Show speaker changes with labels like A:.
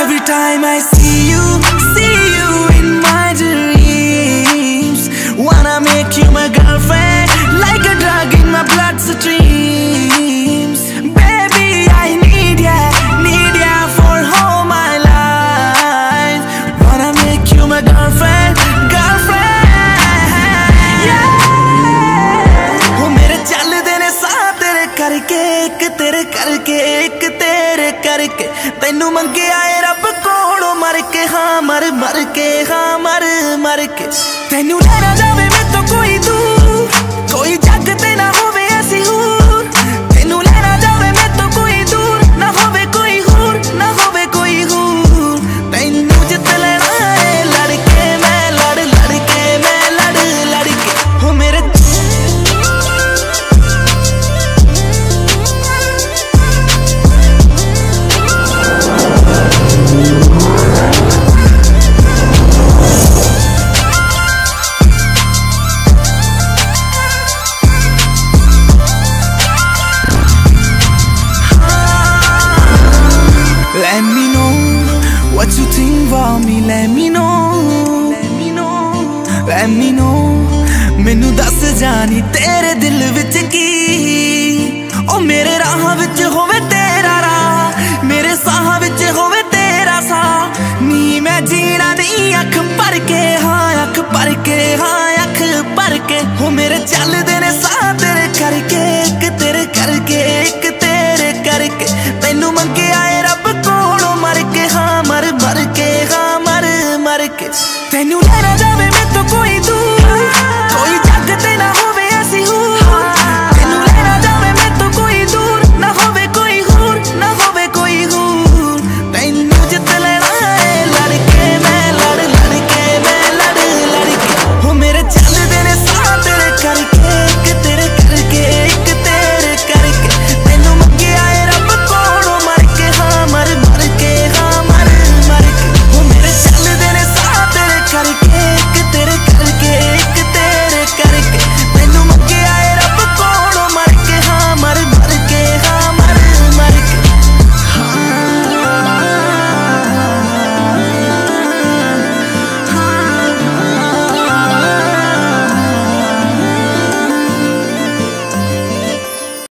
A: Every time I see you in my dreams. Wanna make you my girlfriend, like a drug in my bloodstreams. Baby, I need ya for all my life. Wanna make you my girlfriend, yeah. वो मेरे चलदे ने साथ तेरे करके, एक तेरे करके, एक तेरे करके। तैनू मंगे आए रब कोलों मर के, हाँ मर के, हाँ मर के। तैनू लेना जावे मैं तो कोई दूर, कोई जग ते ना होवे ऐसी हूर। तैनू लेना जावे मैं तो कोई दूर, ना होवे कोई हूर, ना होवे कोई हूर। तैनू जित लेना है लड़के मैं, लड़के मैं, लड़के। हो मेरे Let me know what you think about me. Let me know, let me know. मैनू दस जानी तेरे दिल विच की। ओ मेरे राह विच होवे तेरा राह, मेरे साह विच होवे तेरा साह। नी मैं जीना नहीं अख भर के, हाँ अख भर के, हाँ अख भर के। हो मेरे चलदे ने